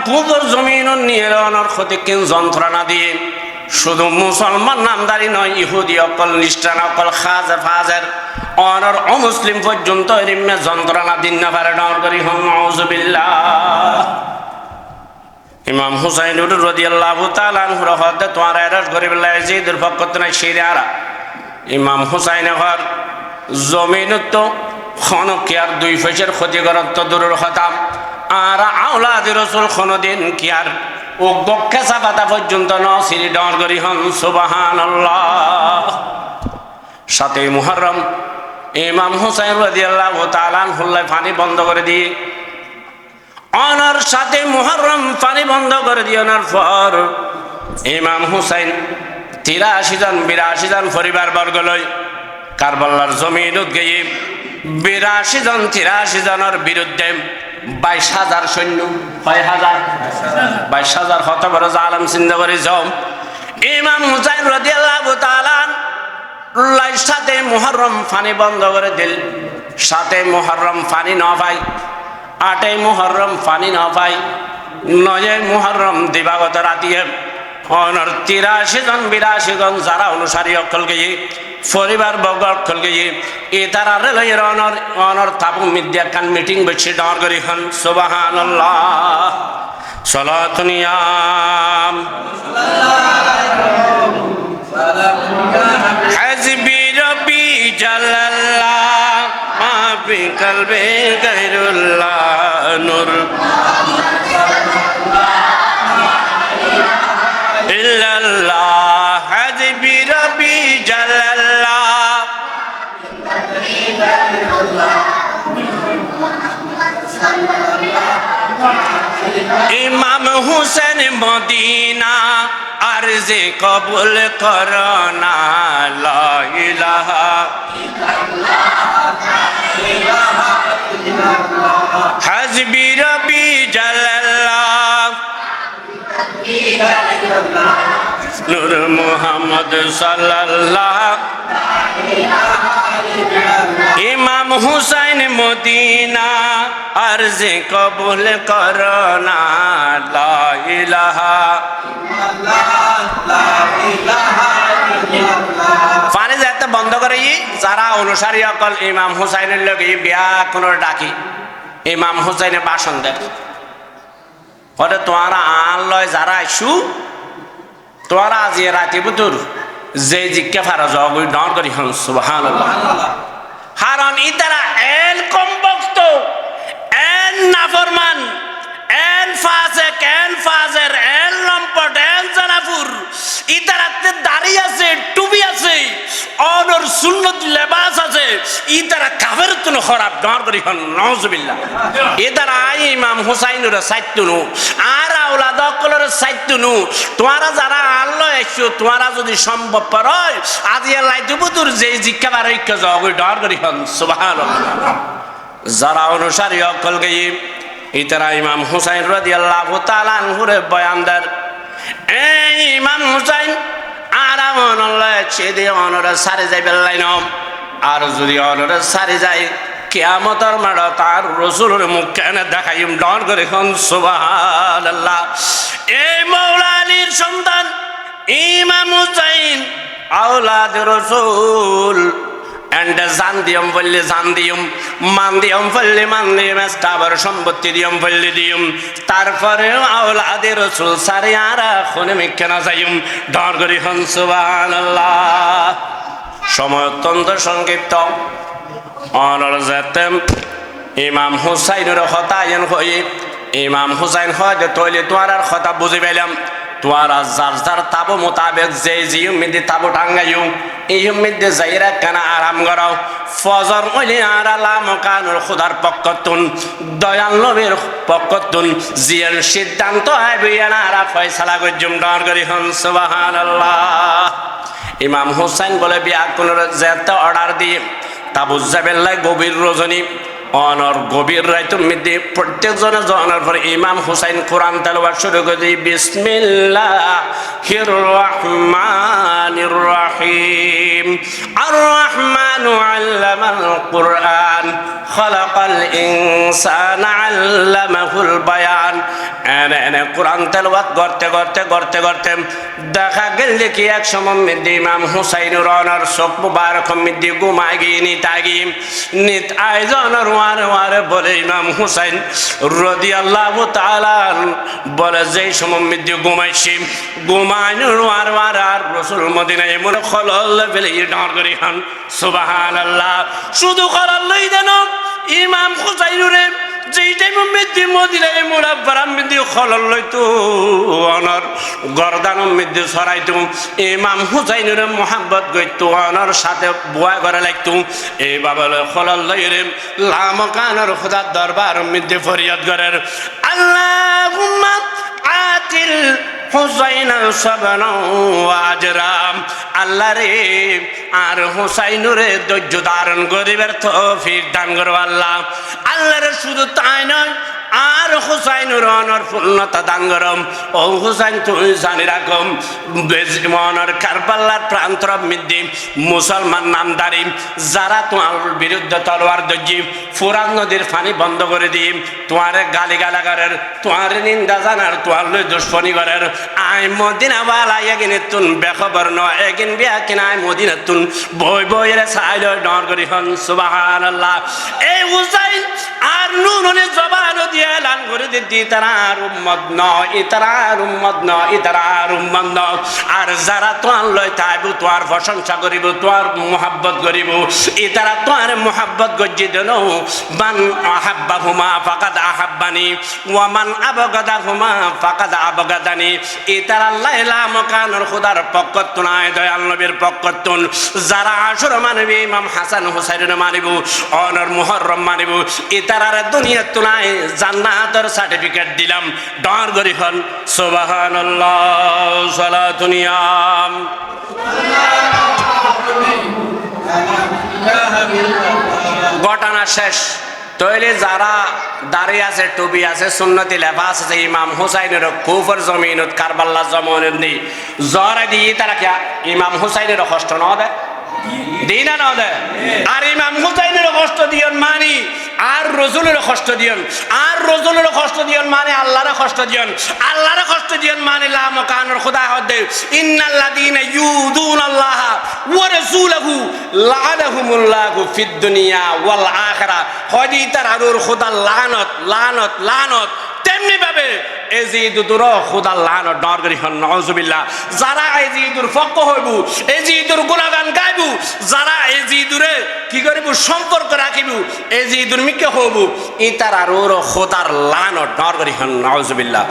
কুবর জমিন নিয়ে অনর ক্ষতি কিন যন্ত্রণা দিয়ে শুধু মুসলমান নামদারি নয়, ইহুদি অকল, খ্রিস্টান অকল, খাজা ফাজের অনর অমুসলিম পর্যন্ত এরিমে যন্ত্রণা দিন না পারে ডর করি হন নাউজুবিল্লাহ। ইমাম হুসাইন রাদিয়াল্লাহু তাআলা আনহু রহমতে তোমার এরাস গরিবুল্লাহ ইয়াজিদের পক্ষ নাই শিরারা ইমাম হুসাইন ঘর জমিন তো খনকিয়ার দুই পয়সার ক্ষতি করার তো দূরের হতাম আর আওলাদ রাসূল কোনদিন কি আর ও গক্ষে সাবাতা পর্যন্ত নসিরি ডর করি হন সুবহানাল্লাহ। 7 মুহররম ইমাম হুসাইন রাদিয়াল্লাহু তাআলা আনহুল্লাহ পানি বন্ধ করে দিয়ে অনার 7 মুহররম পানি বন্ধ করে দিয়ে অনার পর ইমাম হুসাইন 83 জন 82 জন পরিবার বর্গ লই কারবালার জমিনত গিয়ে 82 জন 83 জনের বিরুদ্ধে 22,000 সৈন্য 22,000 কত বড় জালেম চিন্তা করে যাও। ইমাম হুসাইন রাদিয়াল্লাহু তাআলা 7 মুহররম পানি বন্ধ করে দিল। 7 মুহররম পানি না পাই, 8 মুহররম পানি না পাই, 9 মুহররম দিবাগত রাতিয়ে অনর 83 জন 82 জন যারা অনুসারী অকল গিয়ে পরিবার বর্গ অকল গিয়ে এ তারা রেলয়ের অনর তাবু মিডিয়া কান মিটিং বসে ডর করি হন সুবহানাল্লাহ। সালাতুনিয়াম হাসবি রব্বি জাল্লাল্লাহ মা ফি কলবে গায়রুল্লাহ নূর ইল্লাল্লাহ হাসবি রব্বি জাল্লাল্লাহ। ইমাম হুসেন মদিনা আরজে কবুল করনা লা ইলাহা হাসবি রব্বি জাল্লাল্লাহ নূর মুহাম্মদ সাল্লাল্লাহ। ইমাম হুসাইন মদিনা আরজে কবুল করনা লা ইলাহা পানি যাতে বন্ধ করে যারা অনুসারী অকল ইমাম হুসাইনের লগে বিয়া কোন ডাকি ইমাম হুসাইনের বাসন দেয় ওরে তোমারা আন লয় যারা আইসু তোমারা আজ রাতে বুতুর যে জিজ্ঞা ফারা জগ ডর করি হন সুবহানাল্লাহ। কারণ ইতারা এন কমবক্ত এন নাফরমান এন ফাসেক এন ফাজের এন লম্পট এন জানাফুর ইতারাতে দাড়ি আছে টুপি আছে অনর সুন্নত লেবাস আছে ইতারা কাফের তুন খারাপ ডর করি হন নাউজুবিল্লাহ। ইতারা ইমাম হুসাইনের সাইতুনু আর আওলাদ অকলের সাইতুনু তোমারা যারা আল্লাহ আইছো তোমারা যদি সম্ভব পরয় আজি লাইতুবুতুর যে জিজ্ঞা বারৈক্য জগ ডর করি হন সুবহানাল্লাহ। যারা অনুসারী অকল গই ইতারা ইমাম হুসাইন রাদিয়াল্লাহু তাআলা আনহুরে বয়ানদার এই ইমাম হুসাইন আরাম আল্লাহ ছেদে অনর সারে যাইবে লাইনম আর যদি অনর সারে যায় কিয়ামতের মাঠ তার রাসূলের মুখ কেন দেখাইম ডর করে কোন সুবহানাল্লাহ। এই মাওলা আলীর সন্তান ইমাম হুসাইন আওলাদ রাসূল এন্ড জান দিয়ম বললে জান দিয়ম মান দিয়ম বললে মান দিয়ম স্টাবার সম্পত্তি দিয়ম বললে দিয়ম তারপরে আওলাদে রাসূল সারে আর খুনে মিকে না যাইম ডর করি হন সুবহানাল্লাহ। সময় অত্যন্ত সংক্ষিপ্ত অনর যেতেম ইমাম হুসাইনের কথা আইন হয়ে ইমাম হুসাইন হয় যে তৈলে তোমার আর কথা বুঝে পেলাম তোমারা যার যার তাবো মোতাবেক যে জিউমিদি তাবো টাঙ্গাইও এই মধ্যে যাইরা কেন আরাম করাও ফজর ওইলে আর আলাম কানুর খুদার পক্ষতুন দয়াল নবীর পক্ষতুন জিয়ার সিদ্ধান্ত আইবে না আর ফয়সালা গজুম ডর করি হন সুবহানাল্লাহ। ইমাম হুসাইন বলে বিয়া কোন যেতে অর্ডার দিয়ে তাবু জাবেল্লাহ গভীর রজনী অনর গভীর রাইতুর মধ্যে প্রত্যেকজনে জনের পর ইমাম হুসাইন কোরআন তেলাওয়াত শুরু করে দিই বিসমিল্লাহির রহমানির রহিম আর রহমানু আল্লামাল কুরআন খালাকাল ইনসানা আল্লামাহুল বায়ান এনে কোরআন তেলাওয়াত করতে দেখা গেল কি এক সময় মধ্যে ইমাম হুসাইনুর অনর চোখ মুবারক মধ্যে ঘুমাই গিয়ে নিত আয়োজনের ওয়ারে বলে ইমাম হুসাইন রাদিয়াল্লাহু তাআলা বলে যেই সময় মধ্যে ঘুমাইছি ঘুমাইনোর ওয়ারে আর রাসূল মদিনায় এমন খলল ফেলে ডাঁর করে খান সুবহানাল্লাহ শুধু খললই দেন ইমাম হুসাইনুরে যেই টাইম মধ্যে মদিনায় মুনাব্বার মধ্যে খলল লইতো অনর গর্দান মধ্যে ছড়াইতো ইমাম হুসাইনের মোহাব্বত গইতো অনর সাথে বয়া করে লাগতো এই বাবা খলল লইরে লাম কানর খোদার দরবার মধ্যে ফরিয়াদ করেন আল্লাহুম্মা আতিল হুসাইন সাবনা ওয়া আজরাম আল্লাহ রে আর হুসাইনুরে ধৈর্য ধারণ করিবার তৌফিক দান করো আল্লাহ আল্লাহর শুধু তাই নয় আর হুসাইনুর অনর পূর্ণতা দান করম ও হুসাইন তুই জানি রাখম মনের কারবালার প্রান্তর মধ্যে মুসলমান নামদারি যারা তোমার বিরুদ্ধে তলোয়ার দর্জি ফুরান নদীর পানি বন্ধ করে দিই তোমার গালি গালাগারের তোমার নিন্দা জানার তোমার লই দুশ্মনী করার আয় মদিনা বালা এগিন তুন বেখবর ন এগিন বিয়া কিনা আয় মদিনা তুন বই চাইল ডর করি হন সুবহানাল্লাহ এই হুসাইন আর নুনে জবান দিয়ে এলান করে দিদি তারা আর উম্মত নয় ইতারার উম্মত নয় ইতারার উম্মত নয় আর যারা তোমার লয় তাইবু তোমার প্রশংসা করিব তোমার মোহাব্বত করিব ইতারা তোমার মোহাব্বত গজ্জি দেন মান আহাব্বাহুমা ফাকাদ আহাব্বানি ওয়া মান আবগাদাহুমা ফাকাদ আবগাদানি ইতারা লাইলা মকানুর খোদার পক্ষত নাই দয়াল নবীর পক্ষত যারা আশুর মানবি ইমাম হাসান হুসাইনের মানিব অনর মুহররম মানিব ইতারার দুনিয়াত নাই জান্নাতের সার্টিফিকেট দিলাম ডর গরি হন সুবহানাল্লাহ সালাতুনিয়াম ঘটনা শেষ তৈলে যারা দাঁড়িয়ে আছে টুপি আছে সুন্নতি লেফা আছে ইমাম হুসাইনের কুফর জমিনত কারবাল্লা জমিনের নি জ্বর দিয়ে তারা কি ইমাম হুসাইনের কষ্ট ন দেয় দিনা না দেয় আর ইমাম হুসাইনের কষ্ট দিয়ন মানি আর রসুলের কষ্ট দিয়ন আর রসুলের কষ্ট দিয়ন মানে আল্লাহর কষ্ট দিয়ন আল্লাহর কষ্ট দিয়ন মানে লা মকানুর খোদা হদে ইন্নাল্লাযীনা ইউযুনাল্লাহ ওয়া রাসূলহু লাআনাহুমুল্লাহু ফিদ দুনিয়া ওয়াল আখিরা হদি তারারুর খোদা লানত তেমনি ভাবে এজিদুর খোদা লানত ডর করি হন নাউজুবিল্লাহ যারা এজিদুর পক্ষ হইব এজিদুর গুণগান গাইব যারা এজিদুরে কি করিব সম্পর্ক রাখিব এজিদুর মিকে হইব ই তারারুর খোদার লানত ডর করি হন নাউজুবিল্লাহ।